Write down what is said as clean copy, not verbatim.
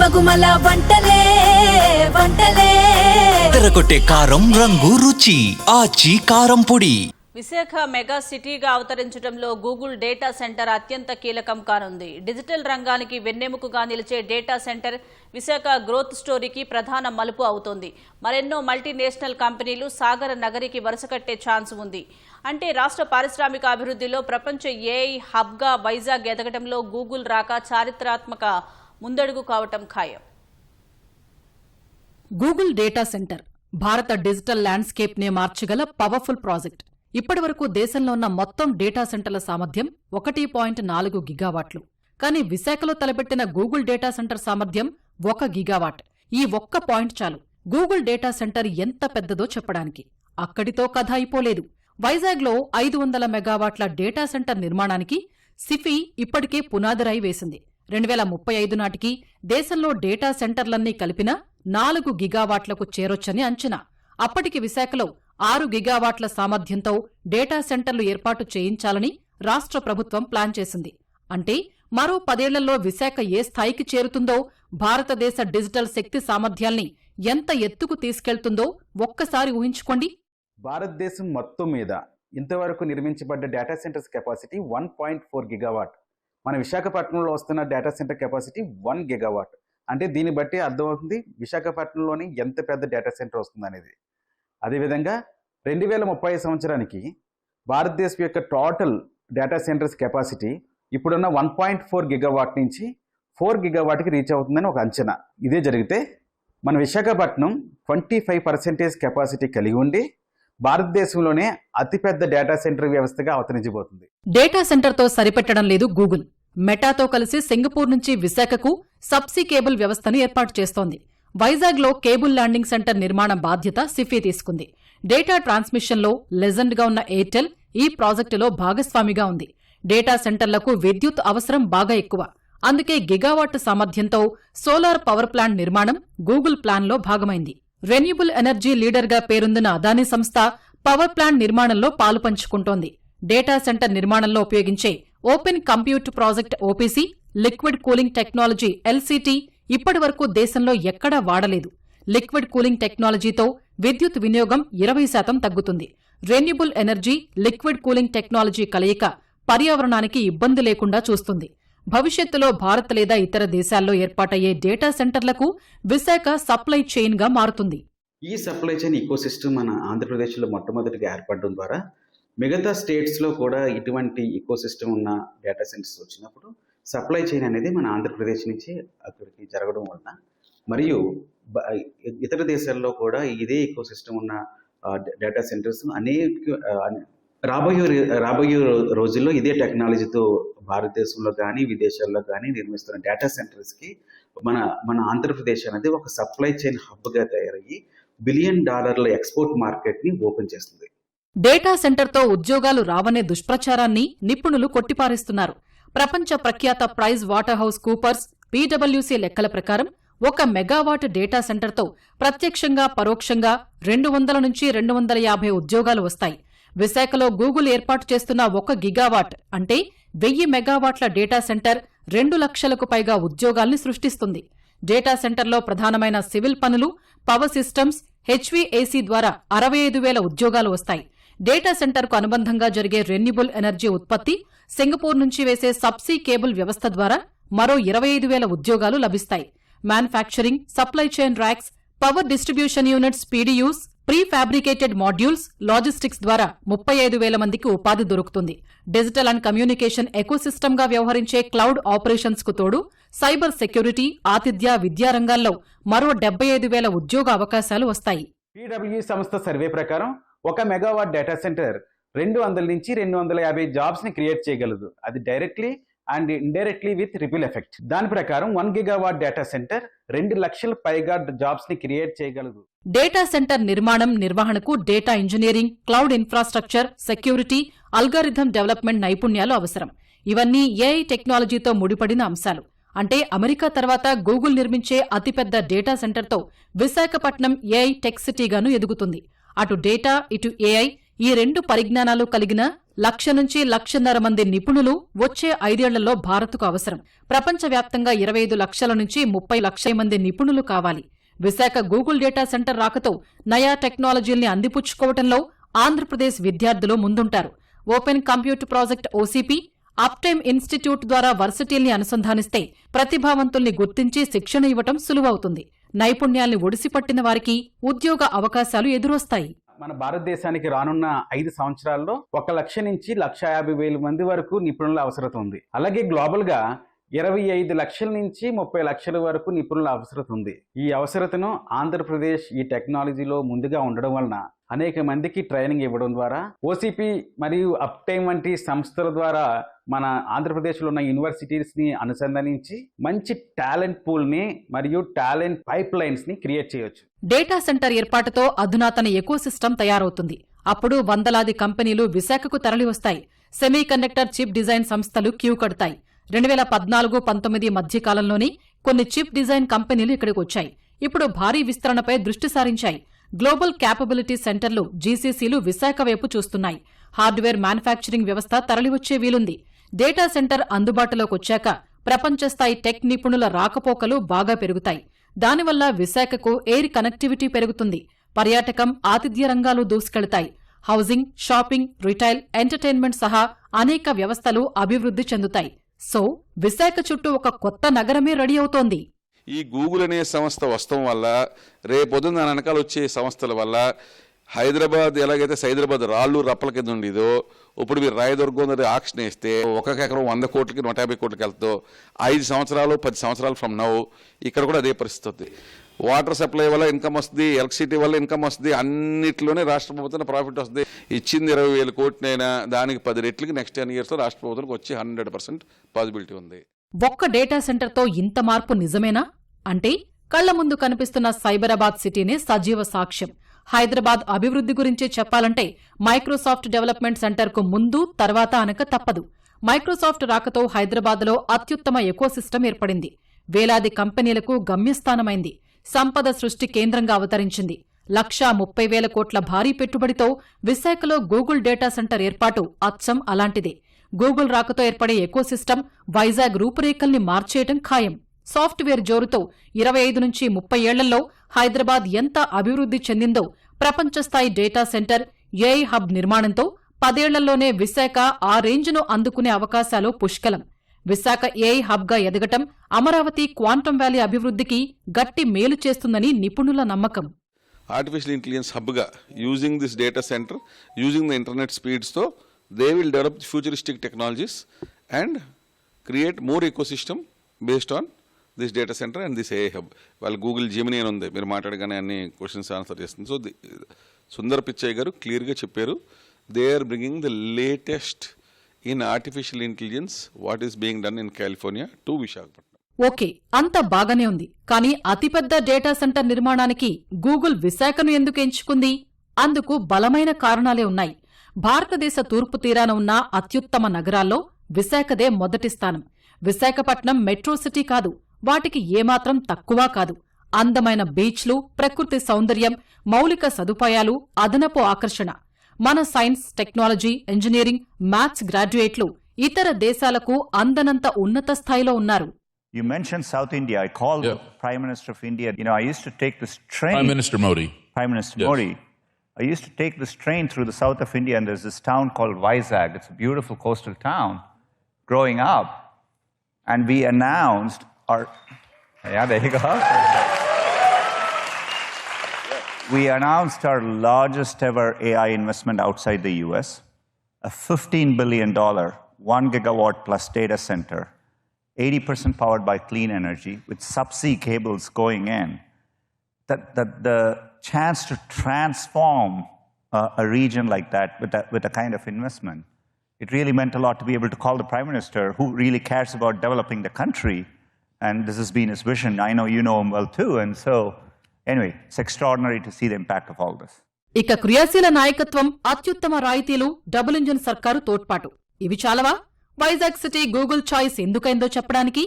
గుమగుమల వంటలే వంటలే తెరకొట్టే కారం రంగు రుచి ఆచి కారం పొడి. విశాఖ మెగా సిటీగా అవతరించడంలో గూగుల్ డేటా సెంటర్ అత్యంత కీలకం కానుంది. డిజిటల్ రంగానికి వెన్నెముకగా నిలిచే డేటా సెంటర్ విశాఖ గ్రోత్ స్టోరీకి ప్రధాన మలుపు అవుతోంది. మరెన్నో మల్టీనేషనల్ కంపెనీలు సాగర నగరికి వరుసకట్టే ఛాన్స్ ఉంది. అంటే రాష్ట్ర పారిశ్రామిక అభివృద్ధిలో ప్రపంచ ఏఐ హబ్గా వైజాగ్ ఎదగడంలో గూగుల్ రాక చారిత్రాత్మక ముందడుగు కావటం ఖాయం. గూగుల్ డేటా సెంటర్ భారత డిజిటల్ ల్యాండ్స్కేప్ నే మార్చగల పవర్ఫుల్ ప్రాజెక్ట్. ఇప్పటివరకు దేశంలో ఉన్న మొత్తం డేటా సెంటర్ల సామర్థ్యం 1.4 గిగావాట్లు. కానీ విశాఖలో తలపెట్టిన గూగుల్ డేటా సెంటర్ సామర్థ్యం 1 గిగావాట్. ఈ ఒక్క పాయింట్ చాలు గూగుల్ డేటా సెంటర్ ఎంత పెద్దదో చెప్పడానికి. అక్కడితో కథ అయిపోలేదు. వైజాగ్లో 500 మెగావాట్ల డేటా సెంటర్ నిర్మాణానికి సిఫీ ఇప్పటికే పునాదిరాయి వేసింది. 2035 నాటికి దేశంలో డేటా సెంటర్లన్నీ కలిపినా 4 గిగావాట్లకు చేరొచ్చని అంచనా. అప్పటికి విశాఖలో 6 గిగావాట్ల సామర్థ్యంతో డేటా సెంటర్లు ఏర్పాటు చేయించాలని రాష్ట్ర ప్రభుత్వం ప్లాన్ చేసింది. అంటే మరో 10 ఏళ్లలో విశాఖ ఏ స్థాయికి చేరుతుందో, భారతదేశ డిజిటల్ శక్తి సామర్థ్యాల్ని ఎంత ఎత్తుకు తీసుకెళ్తుందో ఒక్కసారి ఊహించుకోండి. భారతదేశం మొత్తం మీద ఇంతవరకు నిర్మించబడ్డ డేటా సెంటర్స్ కెపాసిటీ 1.4 గిగావాట్. మన విశాఖపట్నంలో వస్తున్న డేటా సెంటర్ కెపాసిటీ 1 గిగావాట్. అంటే దీన్ని బట్టి అర్థమవుతుంది విశాఖపట్నంలోని ఎంత పెద్ద డేటా సెంటర్ వస్తుందనేది. అదేవిధంగా 2030 సంవత్సరానికి భారతదేశం యొక్క టోటల్ డేటా సెంటర్స్ కెపాసిటీ ఇప్పుడున్న 1.4 గిగావాట్ నుంచి 4 గిగావాట్కి రీచ్ అవుతుందని ఒక అంచనా. ఇదే జరిగితే మన విశాఖపట్నం 25% కెపాసిటీ కలిగి ఉండి భారతదేశంలోనే అతిపెద్ద డేటా సెంటర్ వ్యవస్థగా అవతరించబోతుంది. డేటా సెంటర్తో సరిపెట్టడం లేదు గూగుల్. మెటాతో కలిసి సింగపూర్ నుంచి విశాఖకు సబ్సీ కేబుల్ వ్యవస్థను ఏర్పాటు చేస్తోంది. వైజాగ్లో కేబుల్ ల్యాండింగ్ సెంటర్ నిర్మాణ బాధ్యత సిఫీ తీసుకుంది. డేటా ట్రాన్స్మిషన్లో లెజెండ్గా ఉన్న ఎయిర్టెల్ ఈ ప్రాజెక్టులో భాగస్వామిగా ఉంది. డేటా సెంటర్లకు విద్యుత్ అవసరం బాగా ఎక్కువ. అందుకే గిగావాట్ సామర్థ్యంతో సోలార్ పవర్ ప్లాంట్ నిర్మాణం గూగుల్ ప్లాన్లో భాగమైంది. రెన్యూబుల్ ఎనర్జీ లీడర్గా పేరొందిన అదానీ సంస్థ పవర్ ప్లాంట్ నిర్మాణంలో పాలు పంచుకుంటోంది. డేటా సెంటర్ నిర్మాణంలో ఉపయోగించే open compute project OPC, liquid cooling technology LCT ఇప్పటివరకు దేశంలో ఎక్కడా వాడలేదు. లిక్విడ్ కూలింగ్ టెక్నాలజీతో విద్యుత్ వినియోగం 20% తగ్గుతుంది. Renewable energy, liquid cooling technology కలయిక పర్యావరణానికి ఇబ్బంది లేకుండా చూస్తుంది. భవిష్యత్తులో భారత్ లేదా ఇతర దేశాల్లో ఏర్పాటయ్యే డేటా సెంటర్లకు విశాఖ సప్లై చైన్గా మారుతుంది. ఈ సప్లై చైన్ ఈకోసిస్టమ్ మన ఆంధ్రప్రదేశ్లో మొట్టమొదటిగా ఏర్పడడం ద్వారా మిగతా స్టేట్స్లో కూడా ఇటువంటి ఈకోసిస్టమ్ ఉన్న డేటా సెంటర్స్ వచ్చినప్పుడు సప్లై చైన్ అనేది మన ఆంధ్రప్రదేశ్ నుంచి అక్కడికి జరగడం వలన మరియు ఇతర దేశాల్లో కూడా ఇదే ఈకోసిస్టమ్ ఉన్న డేటా సెంటర్స్ రాబోయే రోజుల్లో ఇదే టెక్నాలజీతో భారతదేశంలో కానీ విదేశాల్లో కానీ నిర్మిస్తున్న డేటా సెంటర్స్కి మన ఆంధ్రప్రదేశ్ అనేది ఒక సప్లై చైన్ హబ్గా తయారయ్యి $1 బిలియన్ ఎక్స్పోర్ట్ మార్కెట్ని ఓపెన్ చేస్తుంది. డేటా సెంటర్తో ఉద్యోగాలు రావనే దుష్ప్రచారాన్ని నిపుణులు కొట్టిపారేస్తున్నారు. ప్రపంచ ప్రఖ్యాత ప్రైజ్ వాటర్ హౌస్ కూపర్స్ పీడబ్ల్యూసీ లెక్కల ప్రకారం 1 మెగావాట్ డేటా సెంటర్తో ప్రత్యక్షంగా పరోక్షంగా 200 నుంచి 250 ఉద్యోగాలు వస్తాయి. విశాఖలో గూగుల్ ఏర్పాటు చేస్తున్న 1 గిగావాట్ అంటే 1000 మెగావాట్ల డేటా సెంటర్ 2 లక్షలకు పైగా ఉద్యోగాల్ని సృష్టిస్తుంది. డేటా సెంటర్లో ప్రధానమైన సివిల్ పనులు, పవర్ సిస్టమ్స్, హెచ్వీఏసీ ద్వారా 65,000 ఉద్యోగాలు వస్తాయి. డేటా సెంటర్కు అనుబంధంగా జరిగే రెన్యూబుల్ ఎనర్జీ ఉత్పత్తి, సింగపూర్ నుంచి వేసే సబ్సీ కేబుల్ వ్యవస్థ ద్వారా మరో 25,000 ఉద్యోగాలు లభిస్తాయి. Manufacturing, supply chain racks, power distribution units PDUs, prefabricated modules, logistics ద్వారా 35,000 మందికి ఉపాధి దొరుకుతుంది. డిజిటల్ అండ్ కమ్యూనికేషన్ ఎకోసిస్టమ్గా వ్యవహరించే క్లౌడ్ ఆపరేషన్స్ కు తోడు సైబర్ సెక్యూరిటీ, ఆతిథ్య, విద్యా రంగాల్లో మరో 75,000 ఉద్యోగ అవకాశాలు వస్తాయి. పీడబ్ల్యూ సంస్థ సర్వే ప్రకారం 1 మెగావాట్ డేటా సెంటర్ 200 నుంచి 250 జాబ్స్ ని క్రియేట్ చేయగలదు. అది directly and indirectly with ripple effect. దాని ప్రకారం 1 గిగావాట్ డేటా సెంటర్ 2 లక్షల పైగా జాబ్స్ ని క్రియేట్ చేయగలదు. డేటా సెంటర్ నిర్మాణం, నిర్వహణకు data engineering, cloud infrastructure, security, algorithm development నైపుణ్యాలు అవసరం. ఇవన్నీ ఏఐ టెక్నాలజీతో ముడిపడిన అంశాలు. అంటే అమెరికా తర్వాత గూగుల్ నిర్మించే అతిపెద్ద డేటా సెంటర్తో విశాఖపట్నం ఏఐ టెక్ సిటీగాను ఎదుగుతుంది. అటు డేటా, ఇటు ఏఐ ఈ 2 పరిజ్ఞానాలు కలిగిన 1,00,000 నుంచి 1,50,000 మంది నిపుణులు వచ్చే 5 ఏళ్లలో భారత్కు అవసరం. ప్రపంచవ్యాప్తంగా 25 లక్షల నుంచి 30 లక్షల మంది నిపుణులు కావాలి. విశాఖ గూగుల్ డేటా సెంటర్ రాకతో నయా టెక్నాలజీల్ని అందిపుచ్చుకోవడంలో ఆంధ్రప్రదేశ్ విద్యార్థులు ముందుంటారు. Open compute project OCP, uptime institute ద్వారా వర్సిటీల్ని అనుసంధానిస్తే ప్రతిభావంతుల్ని గుర్తించి శిక్షణ ఇవ్వటం సులువవుతుంది. నైపుణ్యాల్ని ఒడిసిపట్టిన వారికి ఉద్యోగ అవకాశాలు ఎదురొస్తాయి. మన భారతదేశానికి రానున్న 5 సంవత్సరాల్లో 1,00,000 నుంచి 1,50,000 మంది వరకు నిపుణుల అవసరం ఉంది. అలాగే గ్లోబల్ గా 25 లక్షల నుంచి 30 లక్షల వరకు నిపుణుల అవసరం ఉంది. ఈ అవసరతను ఆంధ్రప్రదేశ్ ఈ టెక్నాలజీలో ముందుగా ఉండడం వలన అనేక మందికి ట్రైనింగ్ ఇవ్వడం ద్వారా ఓసీపీ మరియు అప్టైమ్ వంటి సంస్థల ద్వారా మన ఆంధ్రప్రదేశ్లో ఉన్న యూనివర్సిటీస్ ని అనుసంధానించి మంచి టాలెంట్ పూల్ ని మరియు టాలెంట్ పైప్ లైన్స్ ని క్రియేట్ చేయొచ్చు. డేటా సెంటర్ ఏర్పాటుతో అధునాతన ఎకోసిస్టమ్ తయారవుతుంది. అప్పుడు వందలాది కంపెనీలు విశాఖకు తరలివస్తాయి. సెమీకండక్టర్ చిప్ డిజైన్ సంస్థలు క్యూ కడతాయి. 2014-19 మధ్యకాలంలోనే కొన్ని చిప్ డిజైన్ కంపెనీలు ఇక్కడికి వచ్చాయి. ఇప్పుడు భారీ విస్తరణపై దృష్టి సారించాయి. గ్లోబల్ క్యాపబిలిటీ సెంటర్లు జీసీసీలు విశాఖ వైపు చూస్తున్నాయి. హార్డ్వేర్ మ్యానుఫ్యాక్చరింగ్ వ్యవస్థ తరలివచ్చే వీలుంది. డేటా సెంటర్ అందుబాటులోకొచ్చాక ప్రపంచస్థాయి టెక్ నిపుణుల రాకపోకలు బాగా పెరుగుతాయి. దానివల్ల విశాఖకు ఎయిర్ కనెక్టివిటీ పెరుగుతుంది. పర్యాటకం, ఆతిథ్య రంగాలు దూసుకెళ్తాయి. హౌసింగ్, షాపింగ్, రిటైల్, ఎంటర్టైన్మెంట్ సహా అనేక వ్యవస్థలు అభివృద్ధి చెందుతాయి. సో విశాఖ చుట్టూ ఒక కొత్త నగరమే రెడీ అవుతోంది. ఈ గూగుల్ అనే సంస్థ వస్తాం వల్ల రేపొద్దున దాని వెనకాల వచ్చే సంస్థల వల్ల హైదరాబాద్ ఎలాగైతే హైదరాబాద్ రాళ్ళు రప్పల కింద ఉండేదో ఇప్పుడు మీరు రాయదుర్గం ఆక్షన్ వేస్తే 1 ఎకరం 100 కోట్లకి 150 కోట్లకి వెళ్తావు. 5 సంవత్సరాలు 10 సంవత్సరాలు ఫ్రమ్ నౌ ఇక్కడ కూడా అదే పరిస్థితి. వాటర్ సప్లై వల్ల ఇన్కమ్ వస్తుంది, ఎలక్ట్రిసిటీ వల్ల ఇన్కమ్ వస్తుంది, అన్నింటిలోనే రాష్ట్ర ప్రభుత్వం ప్రాఫిట్ వస్తుంది. ఇచ్చింది 20,000 కోట్లైనా దానికి 10 రెట్లకి నెక్స్ట్ 10 years రాష్ట్ర ప్రభుత్వానికి వచ్చి 100% పాసిబిలిటీ ఉంది. ఒక్క డేటా సెంటర్తో ఇంత మార్పు నిజమేనా అంటే కళ్ల ముందు కనిపిస్తున్న సైబరాబాద్ సిటీనే సజీవ సాక్ష్యం. హైదరాబాద్ అభివృద్ధి గురించి చెప్పాలంటే మైక్రోసాఫ్ట్ డెవలప్మెంట్ సెంటర్కు ముందు తర్వాత అనక తప్పదు. మైక్రోసాఫ్ట్ రాకతో హైదరాబాద్లో అత్యుత్తమ ఎకోసిస్టమ్ ఏర్పడింది. వేలాది కంపెనీలకు గమ్యస్థానమైంది. సంపద సృష్టి కేంద్రంగా అవతరించింది. 1,30,000 కోట్ల భారీ పెట్టుబడితో విశాఖలో గూగుల్ డేటా సెంటర్ ఏర్పాటు అచ్చం అలాంటిదే. గూగుల్ రాకతో ఏర్పడే ఎకోసిస్టమ్ వైజాగ్ రూపురేఖల్ని మార్చేయటం ఖాయం. సాఫ్ట్వేర్ జోరుతో 25 నుంచి 30 ఏళ్లలో హైదరాబాద్ ఎంత అభివృద్ధి చెందిందో ప్రపంచస్థాయి డేటా సెంటర్, ఏఐ హబ్ నిర్మాణంతో 10 ఏళ్లలోనే విశాఖ ఆ రేంజ్ను అందుకునే అవకాశాలు పుష్కలం. విశాఖ ఏఐ హబ్గా ఎదగటం అమరావతి క్వాంటమ్ వ్యాలీ అభివృద్ధికి గట్టి మేలు చేస్తుందని నిపుణుల నమ్మకం. ఆర్టిఫిషియల్ ఇంటెలిజెన్స్ హబ్గా using this data centre, using the internet స్పీడ్స్తో they will develop futuristic technologies and create more ecosystem based on this data centre and this AI hub. వాళ్ళు గూగుల్ జెమినీ అని ఉంది, మీరు మాట్లాడగానే అన్ని క్వశ్చన్స్ ఆన్సర్ చేస్తుంది. So Sundar Pichai garu క్లియర్గా చెప్పారు, they are bringing the latest in artificial intelligence what is being done in California to Visakhapatnam. Okay, అంతా బాగానే ఉంది. కానీ అతిపెద్ద డేటా సెంటర్ నిర్మాణానికి గూగుల్ విశాఖను ఎందుకు ఎంచుకుంది? అందుకు బలమైన కారణాలే ఉన్నాయి. భారతదేశ తూర్పు తీరాన ఉన్న అత్యుత్తమ నగరాల్లో విశాఖదే మొదటి స్థానం. విశాఖపట్నం మెట్రో సిటీ కాదు, వాటికి ఏమాత్రం తక్కువ కాదు. అందమైన బీచ్లు, ప్రకృతి సౌందర్యం, మౌలిక సదుపాయాలు, అదనపు ఆకర్షణ. మన సైన్స్, టెక్నాలజీ, ఇంజనీరింగ్, మ్యాథ్స్ గ్రాడ్యుయేట్లు ఇతర దేశాలకు అందనంత ఉన్నత స్థాయిలో ఉన్నారు. You mentioned South India. I called the Prime Minister of India. You know, I used to take this train. Prime Minister Modi. Prime Minister Modi. I used to take this train through the south of India, and there's this town called Vizag. It's a beautiful coastal town. Growing up, and we announced our... Yeah, there you go. We announced our largest ever AI investment outside the US, a $15 billion, 1 gigawatt plus data center, 80% powered by clean energy, with subsea cables going in. The chance to transform a region like that with a kind of investment, it really meant a lot to be able to call the Prime Minister, who really cares about developing the country, and this has been his vision. I know you know him well too, and so anyway, it's extraordinary to see the impact of all this. ఇక క్రియాశీల నాయకత్వం, అత్యుత్తమ రాయితీలు, double engine సర్కారు తోడ్పాటు ఇవి చాలవా Vizag city Google choice ఎందుకైందో చెప్పడానికి?